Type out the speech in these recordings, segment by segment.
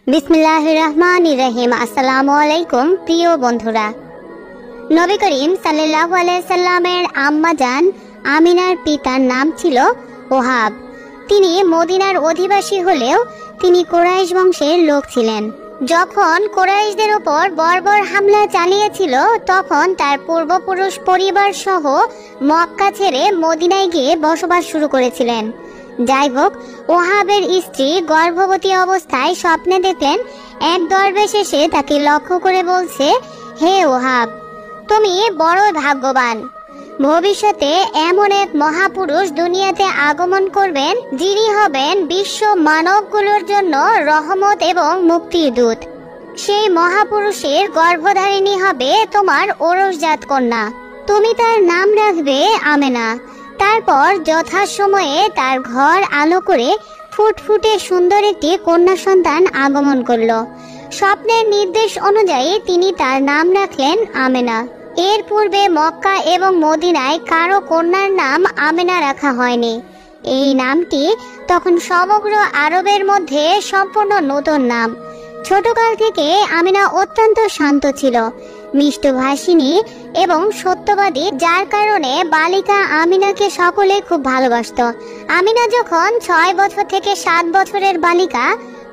বিসমিল্লাহির রহমানির রহিম। আসসালামু আলাইকুম প্রিয় বন্ধুরা। নবী করিম সাল্লাল্লাহু আলাইহি সাল্লামের আম্মা জান আমিনার পিতার নাম ছিল ওহাব। তিনি মদিনার অধিবাসী হলেও তিনি কুরাইশ বংশের লোক ছিলেন। যখন কুরাইশদের উপর বর্বর হামলা চালিয়েছিল তখন তার পূর্বপুরুষ পরিবার সহ মক্কা ছেড়ে মদিনায় গিয়ে বসবাস শুরু করেছিলেন। যাই হোক, ওহাবের স্ত্রী গর্ভবতী অবস্থায় স্বপ্নে দেখলেন এক দরবেশ এসে তাকে লক্ষ্য করে বলছে, হে ওহাব, তুমি বড় ভাগ্যবান। ভবিষ্যতে এমন এক মহাপুরুষ দুনিয়াতে আগমন করবেন যিনি হবেন বিশ্ব মানবগুলোর জন্য রহমত এবং মুক্তির দূত। সেই মহাপুরুষের গর্ভধারিণী হবে তোমার ওরসজাত কন্যা। তুমি তার নাম রাখবে আমেনা। তারপর যথাসময়ে তার ঘর আলো করে ফুটফুটে সুন্দর একটি কন্যা সন্তান আগমন করল। স্বপ্নের নির্দেশ অনুযায়ী তিনি তার নাম রাখলেন আমেনা। এর পূর্বে মক্কা এবং মদিনায় কারো কন্যার নাম আমেনা রাখা হয়নি। এই নামটি তখন সমগ্র আরবের মধ্যে সম্পূর্ণ নতুন নাম। ছোটকাল থেকে আমিনা অত্যন্ত শান্ত ছিল, মিষ্টভাষিণী এবং সত্যবাদী, যার কারণে বালিকা আমিনাকে সকলে খুব ভালোবাসত। আমিনা যখন 6 বছর থেকে 7 বছরের বালিকা,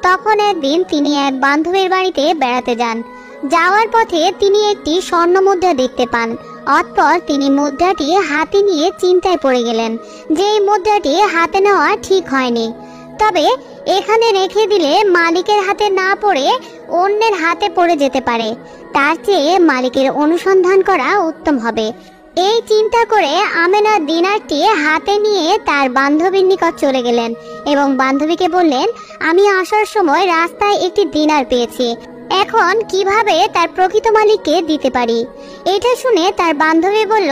তখন একদিন তিনি এক বান্ধবীর বাড়িতে বেড়াতে যান। যাওয়ার পথে তিনি একটি স্বর্ণ মুদ্রা দেখতে পান। অতঃপর তিনি মুদ্রাটি হাতে নিয়ে চিন্তায় পড়ে গেলেন যে এই মুদ্রাটি হাতে নেওয়া ঠিক হয়নি। তবে এখানে রেখে দিলে মালিকের হাতে না পড়ে অন্যের হাতে পড়ে যেতে পারে, তার চেয়ে মালিকের অনুসন্ধান করা উত্তম হবে। এই চিন্তা করে আমেনা দিনারটি হাতে নিয়ে তার বান্ধবীর নিকট চলে গেলেন এবং বান্ধবীকে বললেন, আমি আসার সময় রাস্তায় একটি দিনার পেয়েছি, এখন কিভাবে তার প্রকৃত মালিককে দিতে পারি। এটা শুনে তার বান্ধবী বলল,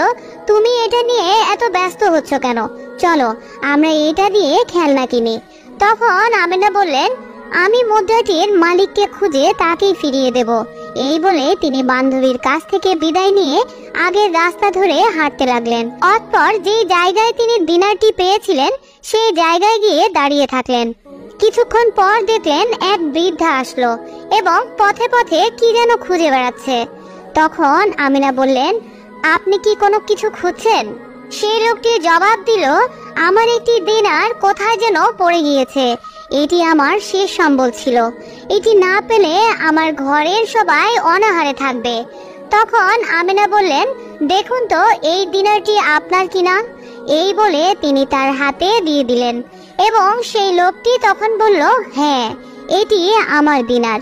তুমি এটা নিয়ে এত ব্যস্ত হচ্ছ কেন? চলো আমরা এটা দিয়ে খেলনা কিনি। তখন আমেনা বললেন, আমি মুদ্রাটির মালিককে খুঁজে তাকেই ফিরিয়ে দেব। এই বলে তিনি বান্ধবীর কাছ থেকে বিদায় নিয়ে আগের রাস্তা ধরে হাঁটতে লাগলেন। অতঃপর যেই জায়গায় তিনি দিনারটি পেয়েছিলেন সেই জায়গায় গিয়ে দাঁড়িয়ে থাকলেন। কিছুক্ষণ পর দেখলেন এক বৃদ্ধা আসলো এবং পথে পথে কি যেন খুঁজে বেড়াচ্ছে। তখন আমিনা বললেন, আপনি কি কোনো কিছু খুঁজছেন? সেই লোকটি জবাব দিল, আমার একটি দিনার কোথায় যেন পড়ে গিয়েছে। এটি আমার শেষ সম্বল ছিল, এটি না পেলে আমার ঘরের সবাই অনাহারে থাকবে। তখন আমিনা বললেন, দেখুন তো এই দিনারটি আপনার কিনা। এই বলে তিনি তার হাতে দিয়ে দিলেন এবং সেই লোকটি তখন বলল, হ্যাঁ, এটি আমার দিনার।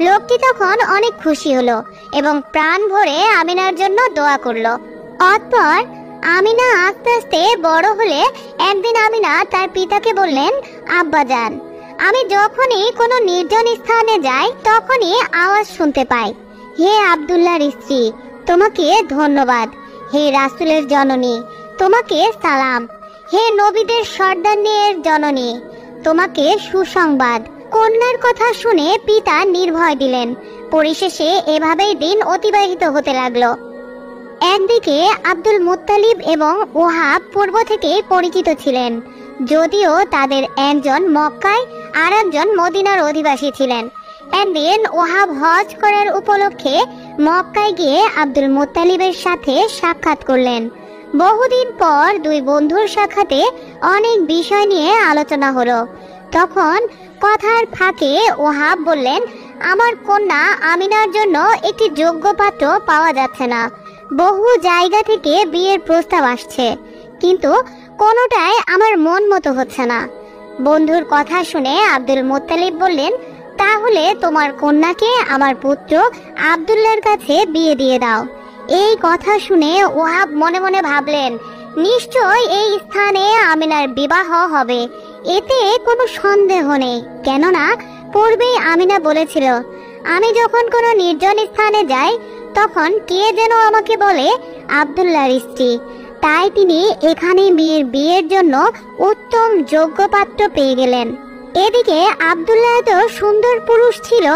লোকটি তখন অনেক খুশি হলো এবং প্রাণ ভরে আমিনার জন্য দোয়া করলো। অতঃপর আমিনা আস্তে আস্তে বড় হলে একদিন আমিনা তার পিতাকে বললেন, আব্বাজান, আমি যখনই কোনো নির্জন স্থানে যাই তখনই আওয়াজ শুনতে পাই, হে আব্দুল্লাহর স্ত্রী, তোমাকে ধন্যবাদ। হে রাসূলের জননী, তোমাকে সালাম। হে নবীদের সর্দারনের জননী, তোমাকে সুসংবাদ। কন্যার কথা শুনে পিতা নির্ভয় দিলেন। পরিশেষে এভাবেই দিন অতিবাহিত হতে লাগলো। একদিকে আব্দুল মুত্তালিব এবং ওহাব পূর্ব থেকে পরিচিত ছিলেন, যদিও তাদের একজন মক্কায় আর একজন মদিনার অধিবাসী ছিলেন। একদিন ওহাব হজ করার উপলক্ষে মক্কায় গিয়ে আব্দুল মুত্তালিবের সাথে সাক্ষাৎ করলেন। বহুদিন পর দুই বন্ধুর সাক্ষাতে অনেক বিষয় নিয়ে আলোচনা হলো। তখন কথার ফাঁকে ওহাব বললেন, আমার কন্যা আমিনার জন্য একটি যোগ্য পাত্র পাওয়া যাচ্ছে না। বহু জায়গা থেকে বিয়ের প্রস্তাব আসছে, কিন্তু কোনোটাই আমার মন মতো হচ্ছে না। বন্ধুর কথা শুনে আব্দুল মুত্তালিব বললেন, তাহলে তোমার কন্যাকে আমার পুত্র আব্দুল্লাহর কাছে বিয়ে দিয়ে দাও। এই কথা শুনে ওহাব মনে মনে ভাবলেন, নিশ্চয় এই স্থানে আমিনার বিবাহ হবে, এতে কোনো সন্দেহ নেই। কেননা পূর্বেই আমিনা বলেছিল, আমি যখন কোনো নির্জন স্থানে যাই তখন কে যেন আমাকে বলে আব্দুল্লাহর স্ত্রী। তাই তিনি এখানে বিয়ের জন্য উত্তম যোগ্য পাত্র পেয়ে গেলেন। এদিকে আব্দুল্লাহ তো সুন্দর পুরুষ ছিল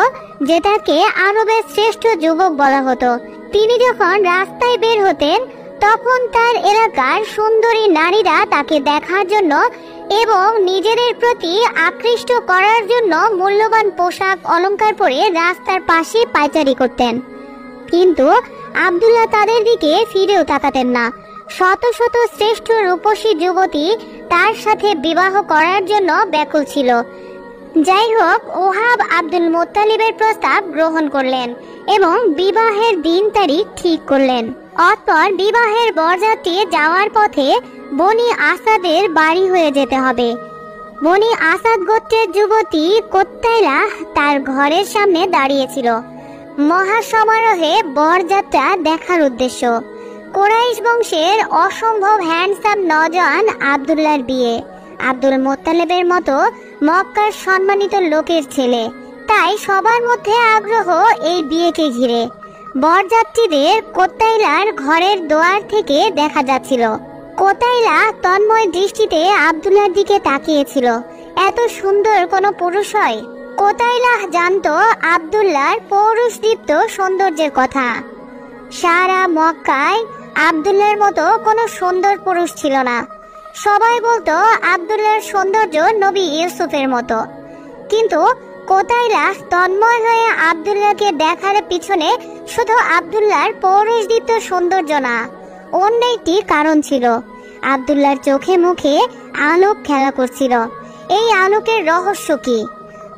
যে তাকে আরবের শ্রেষ্ঠ যুবক বলা হতো। তিনি যখন রাস্তায় বের হতেন তখন তার এলাকার সুন্দরী নারীরা তাকে দেখার জন্য এবং নিজেদের প্রতি আকৃষ্ট করার জন্য মূল্যবান পোশাক অলংকার পরে রাস্তার পাশে পায়চারি করতেন। কিন্তু আব্দুল্লাহ তাদের দিকে ফিরেও তাকাতেন না। শত শত শ্রেষ্ঠ রূপসী যুবতী তার সাথে বিবাহ করার জন্য ব্যাকুল ছিল। যাই হোক, ওহাব আব্দুল মুত্তালিবের প্রস্তাব গ্রহণ করলেন এবং বিবাহের দিন তারিখ ঠিক করলেন। অতঃপর বিবাহের বরযাত্রী যাওয়ার পথে বনি আসাদের বাড়ি হয়ে যেতে হবে। বনি আসাদ গোত্রের যুবতী কোত্তাইলা তার ঘরের সামনে দাঁড়িয়েছিল মহাসমারোহে বরযাত্রা দেখার উদ্দেশ্য। কুরাইশ বংশের অসম্ভব হ্যান্ডসাম নওজোয়ান আব্দুল্লাহর বিয়ে। আব্দুল মুত্তালিবের মতো মক্কার সম্মানিত লোকের ছেলে, তাই সবার মধ্যে আগ্রহ এই বিয়েকে ঘিরে। বরযাত্রীদের কোত্তাইলার ঘরের দোয়ার থেকে দেখা যাচ্ছিল। কোত্তাইলা তন্ময় দৃষ্টিতে আব্দুল্লাহর দিকে তাকিয়েছিল। এত সুন্দর কোনো পুরুষ হয়? কোত্তাইলা জানতো আব্দুল্লাহর পৌরুষদীপ্ত সৌন্দর্যের কথা। সারা মক্কায় আব্দুল্লাহর মতো কোনো সুন্দর পুরুষ ছিল না। সবাই বলতো আব্দুল্লাহর সৌন্দর্য নবী ইউসুফের মতো। কিন্তু কোত্তাইলা তন্ময় হয়ে আব্দুল্লাহকে দেখার পিছনে শুধু আব্দুল্লাহর পৌরুষদীপ্ত সৌন্দর্য না, অন্য একটি কারণ ছিল। আব্দুল্লাহর চোখে মুখে আলোক খেলা করছিল। এই আলোকের রহস্য কি?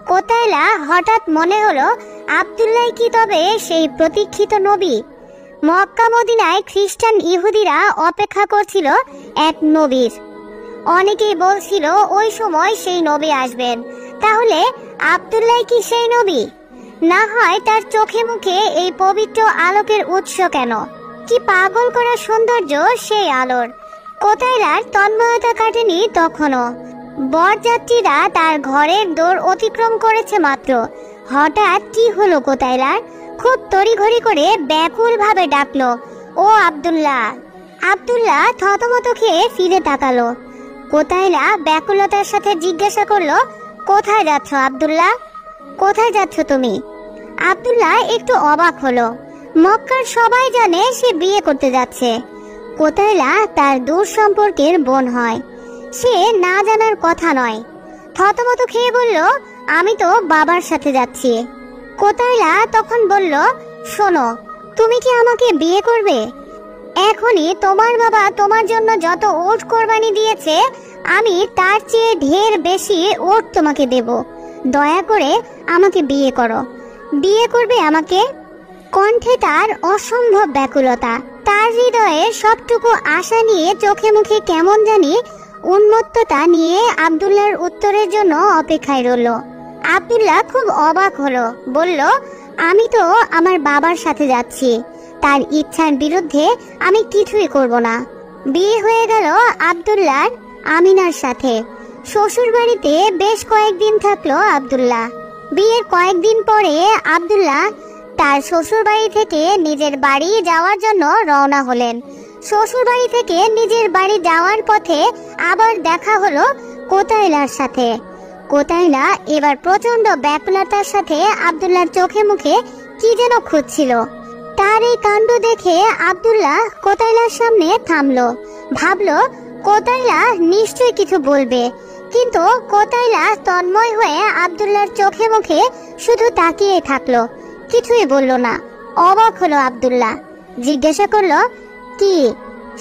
কোত্তাইলা হঠাৎ মনে হলো, আব্দুল্লাহ কি তবে সেই প্রতীক্ষিত নবী? মক্কা মদিনায় খ্রিস্টান ইহুদিরা অপেক্ষা করছিল এক নবীর। অনেকেই বলছিল ওই সময় সেই নবী আসবেন। তাহলে আব্দুল্লাহ কি সেই নবী? না হয় তার চোখে মুখে এই পবিত্র আলোকের উৎস কেন? কি পাগল করা সৌন্দর্য সেই আলোর! কোত্তাইলার তন্ময়তা কাটেনি তখনও। বরযাত্রীরা তার ঘরের দোর অতিক্রম করেছে মাত্র। হঠাৎ কি হলো কোত্তাইলার? খুব তড়িঘড়ি করে ব্যাকুল ভাবে ডাকলো, ও আব্দুল্লাহ! আব্দুল্লাহ থতমত খেয়ে ফিরে তাকালো। কোত্তাইলা ব্যাকুলতার সাথে জিজ্ঞাসা করলো, কোথায় যাচ্ছ আব্দুল্লাহ? কোথায় যাচ্ছ তুমি? আব্দুল্লাহ একটু অবাক হলো। মক্কার সবাই জানে সে বিয়ে করতে যাচ্ছে। কোত্তাইলা তার দূর সম্পর্কের বোন হয়, সে না জানার কথা নয়। থতমত খেয়ে বলল, আমি তো বাবার সাথে যাচ্ছি। কোত্তাইলা তখন বলল, শোনো, তুমি কি আমাকে বিয়ে করবে? এখনই তোমার বাবা তোমার জন্য যত উট কোরবানি দিয়েছে, আমি তার চেয়ে ঢের বেশি উট তোমাকে দেব। দয়া করে আমাকে বিয়ে করো। বিয়ে করবে আমাকে? কণ্ঠে তার অসম্ভব ব্যাকুলতা। তার হৃদয়ে সবটুকু আশা নিয়ে চোখে মুখে কেমন জানি উন্মত্ততা নিয়ে আব্দুল্লাহর উত্তরের জন্য অপেক্ষায় রইল। আব্দুল্লাহ খুব অবাক হলো, বলল, আমি তো আমার বাবার সাথে যাচ্ছি। তার ইচ্ছার বিরুদ্ধে আমি কিছুই করব না। বিয়ে হয়ে গেল আব্দুল্লাহর আমিনার সাথে। শ্বশুর বাড়িতে বেশ কয়েকদিন থাকলো আব্দুল্লাহ। বিয়ের কয়েকদিন পরে আব্দুল্লাহ তার শ্বশুর বাড়ি থেকে নিজের বাড়ি যাওয়ার জন্য রওনা হলেন। শ্বশুর বাড়ি থেকে নিজের বাড়ি যাওয়ার পথে আবার দেখা হলো কোত্তাইলার সাথে। কোত্তাইলা এবার প্রচন্ড ব্যাকুলতার সাথে আব্দুল্লাহর চোখে মুখে কি যেন খুঁজছিল। তার এই কাণ্ড দেখে আব্দুল্লাহ কোত্তাইলার সামনে থামলো। ভাবলো কোত্তাইলা নিশ্চয়ই কিছু বলবে, কিন্তু কোত্তাইলা তন্ময় হয়ে আব্দুল্লাহর চোখে মুখে শুধু তাকিয়ে থাকলো, কিছুই বলল না। অবাক হলো আব্দুল্লাহ, জিজ্ঞাসা করলো, কি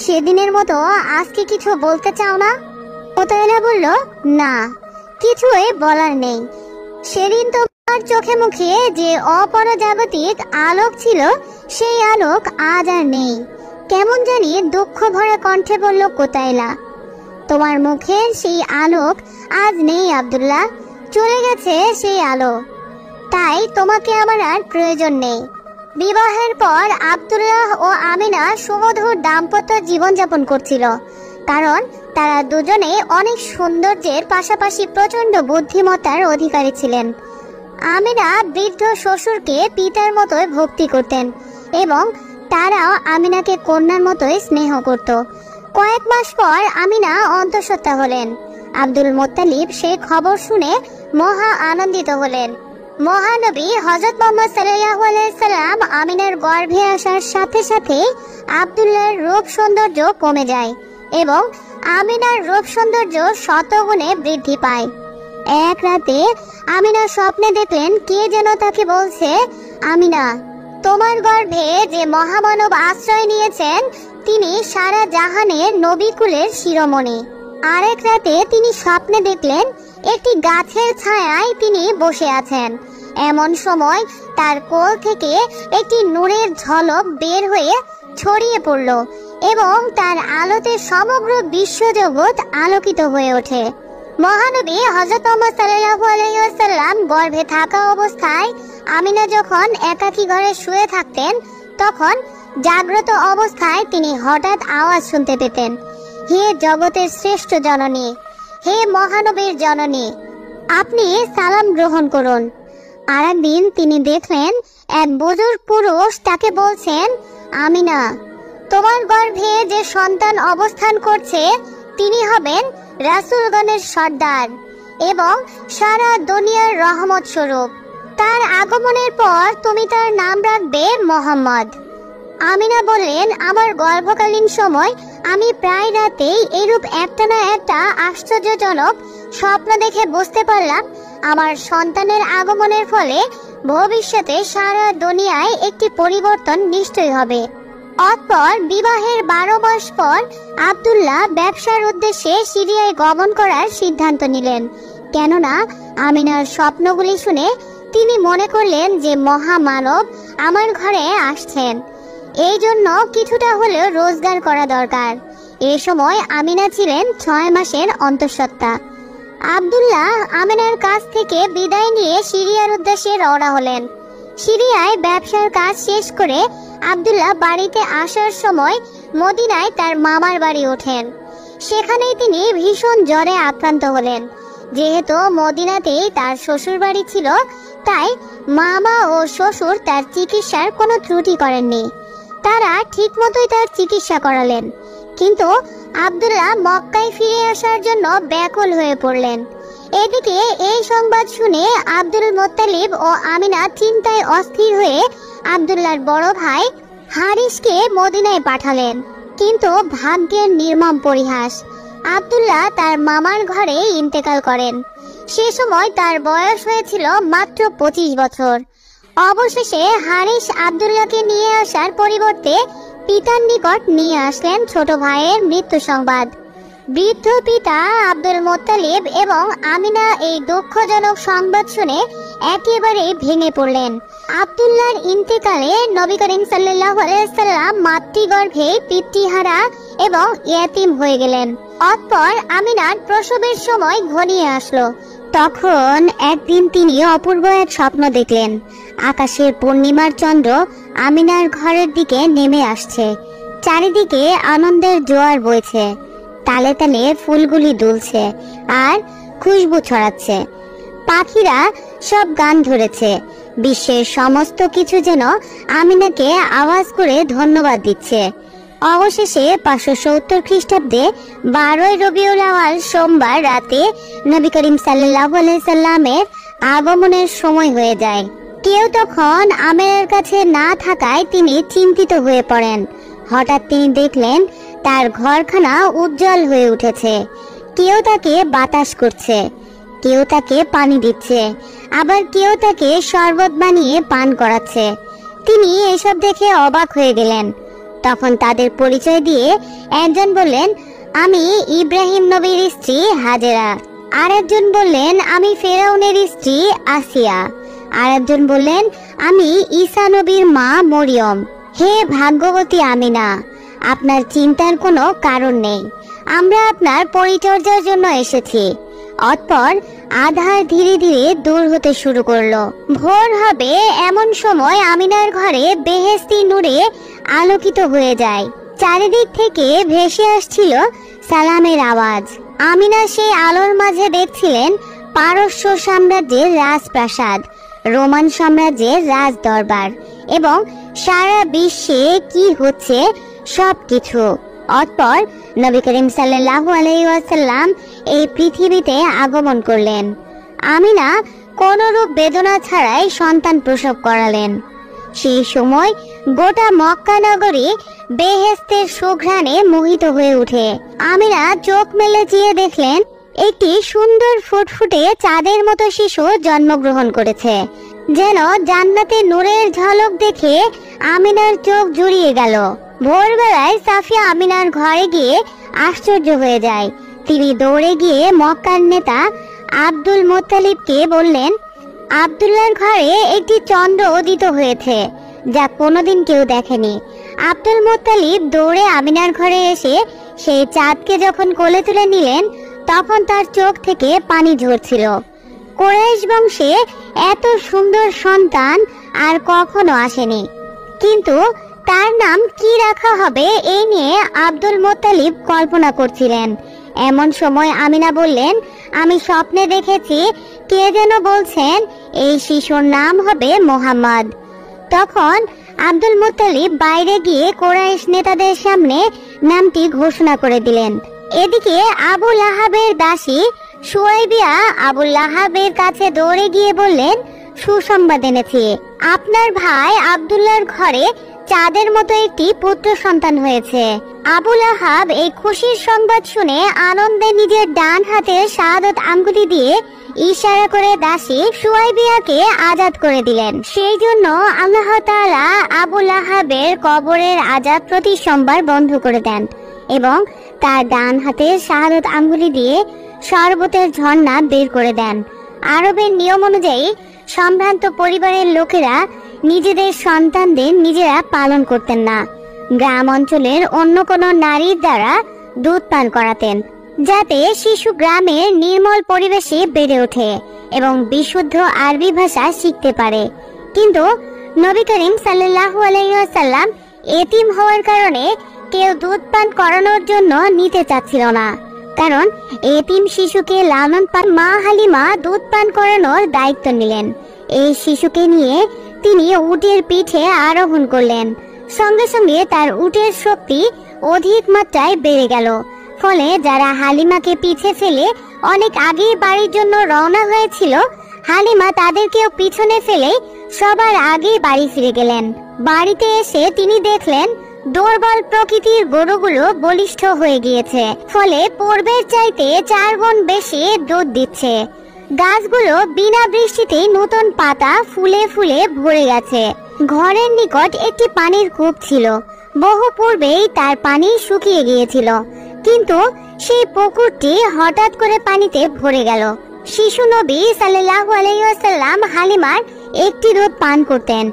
সেদিনের মতো আজকে কিছু বলতে চাও না? কোত্তাইলা বলল, না, কিছুই বলার নেই। সেদিন তোমার চোখে মুখে যে অপরজাগতিক আলোক ছিল, সেই আলোক আজ আর নেই। কেমন জানি দুঃখ ভরা কণ্ঠে বলল কোত্তাইলা, তোমার মুখের সেই আলোক আজ নেই আব্দুল্লাহ, চলে গেছে সেই আলো। তাই তোমাকে আমার আর প্রয়োজন নেই। বিবাহের পর আব্দুল্লাহ ও আমিনা সুমধুর দাম্পত্য জীবনযাপন করছিল, কারণ তারা দুজনে অনেক সৌন্দর্যের পাশাপাশি প্রচন্ড বুদ্ধিমত্তার অধিকারী ছিলেন। আমিনা বৃদ্ধ শ্বশুরকে পিতার মতোই ভক্তি করতেন এবং তারাও আমিনাকে কন্যার মতোই স্নেহ করত। কয়েক মাস পর আমিনা অন্তঃসত্ত্বা হলেন। আব্দুল মুত্তালিব সেই খবর শুনে মহা আনন্দিত হলেন। মহানবী হযরত মুহাম্মদ সাল্লাল্লাহু আলাইহি সাল্লাম আমিনার গর্ভে আসার সাথে সাথে আব্দুল্লাহর রূপ সৌন্দর্য কমে যায় এবং আমিনার রূপ সৌন্দর্য শতগুণে বৃদ্ধি পায়। এক রাতে আমিনা স্বপ্নে দেখলেন কে যেন তাকে বলছে, আমিনা, তোমার গর্ভে যে মহামানব আশ্রয় নিয়েছেন তিনি সারা জাহানের নবীকুলের শিরোমণি। আরেক রাতে তিনি স্বপ্নে দেখলেন একটি গাছের ছায়ায় তিনি বসে আছেন। এমন সময় তার কোল থেকে একটি নূরের ঝলক বের হয়ে ছড়িয়ে পড়ল এবং তার আলোতে সমগ্র বিশ্বজগৎ আলোকিত হয়ে ওঠে। মহানবী হযরত মুহাম্মদ সাল্লাল্লাহু আলাইহি ওয়াসাল্লাম গর্ভে থাকা অবস্থায় আমিনা যখন একাকী ঘরে শুয়ে থাকতেন তখন জাগ্রত অবস্থায় তিনি হঠাৎ আওয়াজ শুনতে পেতেন, হে জগতের শ্রেষ্ঠ জননী, হে মহানবীর জননী, আপনি সালাম গ্রহণ করুন। আরেকদিন তিনি দেখলেন এক বুজুর্গ পুরুষ তাকে বলছেন, আমিনা, তোমার গর্ভে যে সন্তান অবস্থান করছে তিনি হবেন রাসূলগণের সর্দার এবং সারা দুনিয়ার রহমত স্বরূপ। তার আগমনের পর তুমি তার নাম রাখবে মোহাম্মদ। আমিনা বললেন, আমার গর্ভকালীন সময় আমি প্রায় রাতেই এরূপ একটা না একটা আশ্চর্যজনক স্বপ্ন দেখে বুঝতে পারলাম আমার সন্তানের আগমনের ফলে ভবিষ্যতে সারা দুনিয়ায় একটি পরিবর্তন নিশ্চয়ই হবে। অতঃপর বিবাহের 12 মাস পর আব্দুল্লাহ ব্যবসার উদ্দেশ্যে সিরিয়ায় গমন করার সিদ্ধান্ত নিলেন। কেননা আমিনার স্বপ্নগুলি শুনে তিনি মনে করলেন যে মহামানব আমার ঘরে আসছেন, এই জন্য কিছুটা হলেও রোজগার করা দরকার। এ সময় আমিনা ছিলেন 6 মাসের অন্তঃসত্ত্বা। আব্দুল্লাহ আমিনার কাছ থেকে বিদায় নিয়ে সিরিয়ার উদ্দেশ্যে রওনা হলেন। সিরিয়ায় ব্যবসার কাজ শেষ করে আব্দুল্লাহ বাড়িতে আসার সময় মদিনায় তার মামার বাড়ি ওঠেন। সেখানেই তিনি ভীষণ জ্বরে আক্রান্ত হলেন। যেহেতু মদিনাতেই তার শ্বশুর বাড়ি ছিল, তাই মামা ও শ্বশুর তার চিকিৎসার কোনো ত্রুটি করেননি। তারা ঠিকমতোই তার চিকিৎসা করালেন। কিন্তু আব্দুল্লাহ মক্কায় ফিরে আসার জন্য ব্যাকুল হয়ে পড়লেন। এদিকে এই সংবাদ শুনে আব্দুল মুত্তালিব ও আমিনা চিন্তায় অস্থির হয়ে আব্দুল্লাহর বড় ভাই হারিসকে মদিনায় পাঠালেন। কিন্তু ভাগ্যের নির্মম পরিহাস, আব্দুল্লাহ তার মামার ঘরে ইন্তেকাল করেন। সে সময় তার বয়স হয়েছিল মাত্র 25 বছর। অবশেষে হারিস আব্দুল্লাহকে নিয়ে আসার পরিবর্তে পিতার নিকট নিয়ে আসলেন ছোট ভাইয়ের মৃত্যু সংবাদ। বৃদ্ধ পিতা আব্দুল মুত্তালিব এবং আমিনা এই দুঃখজনক সংবাদ শুনে একেবারে ভেঙে পড়লেন। আব্দুল্লাহর ইন্তেকালে নবী করিম সাল্লাল্লাহু আলাইহি ওয়াসাল্লাম মাতৃগর্ভে পিতৃহারা এবং ইয়াতীম হয়ে গেলেন। অতঃপর আমিনার প্রসবের সময় ঘনিয়ে আসলো। তখন একদিন তিনি অপূর্ব এক স্বপ্ন দেখলেন। আকাশের পূর্ণিমার চন্দ্র আমিনার ঘরের দিকে নেমে আসছে। চারিদিকে আনন্দের জোয়ার বইছে, তালে তালে ফুলগুলি দুলছে আর খুশবু ছড়াচ্ছে। পাখিরা সব গান ধরেছে। বিশ্বের সমস্ত কিছু যেন আমিনাকে আওয়াজ করে ধন্যবাদ দিচ্ছে। অবশেষে 570 খ্রিস্টাব্দে 12ই রবিউল আউয়াল সোমবার রাতে নবী করিম সাল্লাল্লাহু আলাইহি সাল্লামের আগমনের সময় হয়ে যায়। কেউ তখন আমিনার কাছে না থাকায় তিনি চিন্তিত হয়ে পড়েন। হঠাৎ তিনি দেখলেন তার ঘরখানা উজ্জ্বল হয়ে উঠেছে। কেউ তাকে বাতাস করছে, কেউ তাকে পানি দিচ্ছে, আবার কেউ তাকে শরবত বানিয়ে পান করাচ্ছে। তিনি এসব দেখে অবাক হয়ে গেলেন। তখন তাদের পরিচয় দিয়ে একজন বললেন, আমি ইব্রাহিম নবীর স্ত্রী হাজেরা। আর একজন বললেন, আমি ফেরাউনের স্ত্রী আসিয়া। আর একজন বললেন, আমি ঈসা নবীর মা মরিয়ম। হে ভাগ্যবতী আমিনা, আপনার চিন্তার কোনো কারণ নেই। আমরা আপনার পরিচর্যার জন্য এসেছি। অতঃপর আধার ধীরে ধীরে দূর হতে শুরু করলো। ভোর হবে এমন সময় আমিনার ঘরে বেহেশতি নূরে আলোকিত হয়ে যায়। চারিদিক থেকে ভেসে আসছিল সালামের আওয়াজ। আমিনা সেই আলোর মাঝে দেখছিলেন পারস্য সাম্রাজ্যের রাজপ্রাসাদ, রোমান সাম্রাজ্যের রাজ দরবার এবং সারা বিশ্বে কি হচ্ছে সবকিছু। অতঃপর নবী করিম সাল্লাল্লাহু আলাইহি ওয়াসাল্লাম এই পৃথিবীতে আগমন করলেন। আমিনা কোনরূপ বেদনা ছাড়াই সন্তান প্রসব করালেন। সেই সময় গোটা মক্কা নগরী বেহেশতের সুঘ্রাণে মোহিত হয়ে ওঠে। আমিনা চোখ মেলে চেয়ে দেখলেন একটি সুন্দর ফুটফুটে চাঁদের মতো শিশু জন্মগ্রহণ করেছে। যেন জান্নাতের নূরের ঝলক দেখে আমিনার চোখ জুড়িয়ে গেল। ভোরবেলায় সাফিয়া আমিনার ঘরে গিয়ে আশ্চর্য হয়ে যায়। তিনি দৌড়ে গিয়ে মক্কার নেতা আব্দুল মুত্তালিবকে বললেন, আব্দুল্লাহর ঘরে একটি চন্দ্র উদিত হয়েছে, যা কোনোদিন কেউ দেখেনি। আব্দুল মুত্তালিব দৌড়ে আমিনার ঘরে এসে সেই চাঁদকে যখন কোলে তুলে নিলেন, তখন তার চোখ থেকে পানি ঝরছিল। কুরাইশ বংশে এত সুন্দর সন্তান আর কখনো আসেনি, কিন্তু তার নাম কি রাখা হবে এই নিয়ে আব্দুল মুত্তালিব কল্পনা করছিলেন। এমন সময় আমিনা বললেন, আমি স্বপ্নে দেখেছি কে যেন বলছেন এই শিশুর নাম হবে মোহাম্মদ। তখন আব্দুল মুত্তালিব বাইরে গিয়ে কুরাইশ নেতাদের সামনে নামটি ঘোষণা করে দিলেন। এদিকে আবু লাহাবের দাসী সুয়াইবিয়া আবু লাহাবের কাছে দৌড়ে গিয়ে বললেন, সুসংবাদ এনেছি, আপনার ভাই আব্দুল্লাহর ঘরে চাঁদের মতো একটি পুত্র সন্তান হয়েছে। আবু লাহাব এই খুশির সংবাদ শুনে আনন্দে নিজের ডান হাতের শাহাদত আঙ্গুলি দিয়ে ইশারা করে দাসী সুয়াইবিয়াকে আজাদ করে দিলেন। সেই জন্য আল্লাহ তাআলা আবু লাহাবের কবরের আজাদ প্রতি সোমবার বন্ধ করে দেন এবং তার ডান হাতের শাহাদত আঙ্গুলি দিয়ে শরবতের ঝর্ণা বের করে দেন। আরবের নিয়ম অনুযায়ী সম্ভ্রান্ত পরিবারের লোকেরা নিজেদের সন্তানদের নিজেরা পালন করতেন না। গ্রাম অঞ্চলের অন্য কোনো নারীর দ্বারা দুধ পান করাতেন, যাতে শিশু গ্রামের নির্মল পরিবেশে বেড়ে ওঠে এবং বিশুদ্ধ আরবি ভাষা শিখতে পারে। কিন্তু নবী করিম সাল্লাল্লাহু আলাইহি ওয়াসাল্লাম এতিম হওয়ার কারণে কেউ দুধ পান করানোর জন্য নিতে চাচ্ছিল না, কারণ এতিম শিশুকে লালন পালন মা হালিমা দুধ পান করানোর দায়িত্ব নিলেন। এই শিশুকে নিয়ে তিনি উটের পিঠে আরোহণ করলেন। সঙ্গে সঙ্গে তার উটের শক্তি অধিক মাত্রায় বেড়ে গেল। ফলে যারা হালিমাকে পিছে ফেলে অনেক আগেই বাড়ির জন্য রওনা হয়েছিল, হালিমা তাদেরকেও পিছনে ফেলে সবার আগেই বাড়ি ফিরে গেলেন। বাড়িতে এসে তিনি দেখলেন দুর্বল প্রকৃতির গরুগুলো বলিষ্ঠ হয়ে গিয়েছে, ফলে পূর্বের চাইতে 4 গুণ বেশি দুধ দিচ্ছে। গাছগুলো বিনা বৃষ্টিতেই নতুন পাতা ফুলে ফুলে ভরে গেছে। ঘরের নিকট একটি পানির কূপ ছিল। বহু পূর্বেই তার পানি শুকিয়ে গিয়েছিল, কিন্তু সেই পুকুরটি হঠাৎ করে পানিতে ভরে গেল। শিশু নবী সাল্লাল্লাহু আলাইহি ওয়াসাল্লাম হালিমার একটি দুধ পান করতেন,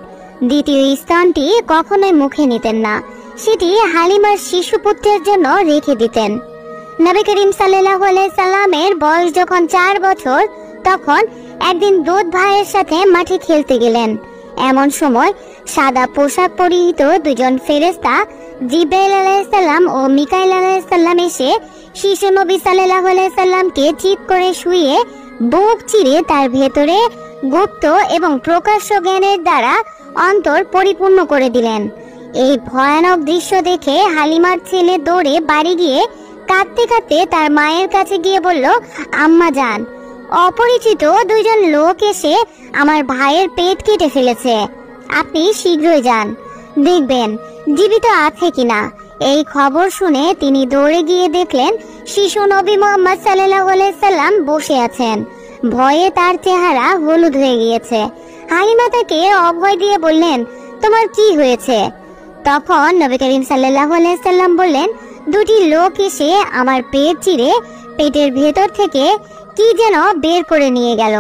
দ্বিতীয় স্তনটি কখনোই মুখে নিতেন না, সেটি হালিমার শিশুপুত্রের জন্য রেখে দিতেন। নবী করিম সাল্লাল্লাহু আলাইহি সাল্লামের বয়স যখন 4 বছর, তখন একদিন দুধ ভাইয়ের সাথে মাঠে খেলতে গেলেন। এমন সময় সাদা পোশাক পরিহিত দুজন ফেরেশতা জিবরাইল আলাইহিস সালাম ও মিকাইল আলাইহিস সালাম এসে শিশু নবী সাল্লাল্লাহু আলাইহি সাল্লামকে চিৎ করে শুয়ে বুক চিরে তার ভেতরে গুপ্ত এবং প্রকাশ্য জ্ঞানের দ্বারা অন্তর পরিপূর্ণ করে দিলেন। এই ভয়ানক দৃশ্য দেখে হালিমার ছেলে দৌড়ে বাড়ি গিয়ে কাঁদতে কাঁদতে তার মায়ের কাছে গিয়ে বলল, আম্মা জান, অপরিচিত 2 জন লোক এসে আমার ভাইয়ের পেট কেটে ফেলেছে। আপনি শীঘ্রই যান, দেখবেন জীবিত আছে কিনা। এই খবর শুনে তিনি দৌড়ে গিয়ে দেখলেন শিশু নবী মুহাম্মদ সাল্লাল্লাহু আলাইহি সাল্লাম বসে আছেন। ভয়ে তার চেহারা হলুদ হয়ে গিয়েছে। হালিমা তাকে অভয় দিয়ে বললেন, তোমার কি হয়েছে? তখন নবী করিম সাল্লাল্লাহু আলাইহি সাল্লাম বললেন, 2টি লোক এসে আমার পেট চিরে পেটের ভেতর থেকে কি যেন বের করে নিয়ে গেল।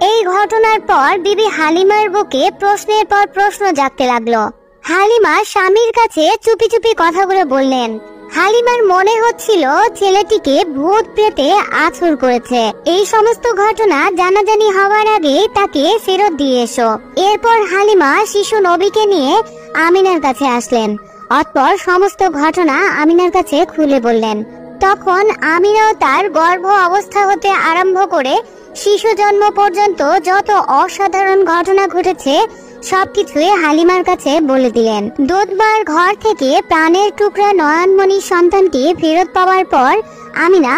এই ঘটনার পর বিবি হালিমার বুকে প্রশ্নের পর প্রশ্ন জাগতে লাগলো। হালিমা স্বামীর কাছে চুপি চুপি কথাগুলো বললেন। হালিমার মনে হচ্ছিল ছেলেটিকে ভূত প্রেতে আছর করেছে। এই সমস্ত ঘটনা জানাজানি হওয়ার আগে তাকে ফেরত দিয়ে এসো। এরপর হালিমা শিশু নবীকে নিয়ে আমিনার কাছে আসলেন। অতঃপর সমস্ত ঘটনা আমিনার কাছে খুলে বললেন। তখন আমিনাও তার গর্ভ অবস্থা হতে আরম্ভ করে শিশু জন্ম পর্যন্ত যত অসাধারণ ঘটনা ঘটেছে সবকিছুই হালিমার কাছে বলে দিলেন। দুধমার ঘর থেকে প্রাণের টুকরা নয়নমণি সন্তানটি ফেরত পাওয়ার পর আমিনা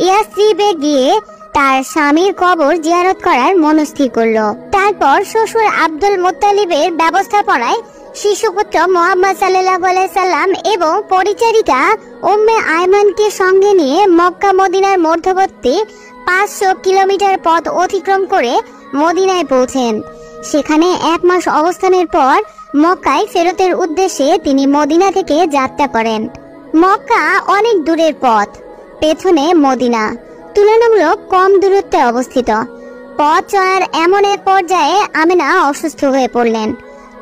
ইয়াসরিবে গিয়ে তার স্বামীর কবর জিয়ারত করার মনস্থির করলো। তারপর শ্বশুর আব্দুল মুত্তালিবের ব্যবস্থাপনায় শিশুপুত্র মুহাম্মদ সাল্লাল্লাহু আলাইহি সাল্লাম এবং পরিচারিকা উম্মে আয়মানকে সঙ্গে নিয়ে মক্কা মদিনার মধ্যবর্তী 500 কিলোমিটার পথ অতিক্রম করে মদিনায় পৌঁছেন। সেখানে 1 মাস অবস্থানের পর মক্কায় ফেরতের উদ্দেশ্যে তিনি মদিনা থেকে যাত্রা করেন। মক্কা অনেক দূরের পথ, পেছনে মদিনা তুলনামূলক কম দূরত্বে অবস্থিত। পথ চলার এমন এক পর্যায়ে আমিনা অসুস্থ হয়ে পড়লেন।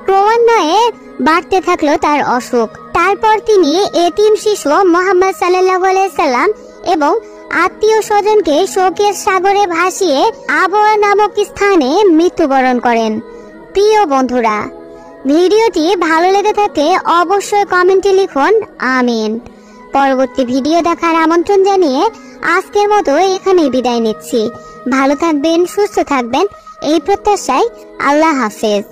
ক্রমান্বয়ে বাড়তে থাকলো তার অসুখ। তারপর তিনি এতিম শিশু মুহাম্মদ সাল্লাল্লাহু আলাইহি সাল্লাম এবং আত্মীয় স্বজনকে শোকের সাগরে ভাসিয়ে আবওয়া নামক স্থানে মৃত্যুবরণ করেন। প্রিয় বন্ধুরা, ভিডিওটি ভালো লেগে থাকলে অবশ্যই কমেন্টে লিখুন আমিন। পরবর্তী ভিডিও দেখার আমন্ত্রণ জানিয়ে আজকের মতো এখানেই বিদায় নিচ্ছি। ভালো থাকবেন, সুস্থ থাকবেন এই প্রত্যাশায়। আল্লাহ হাফেজ।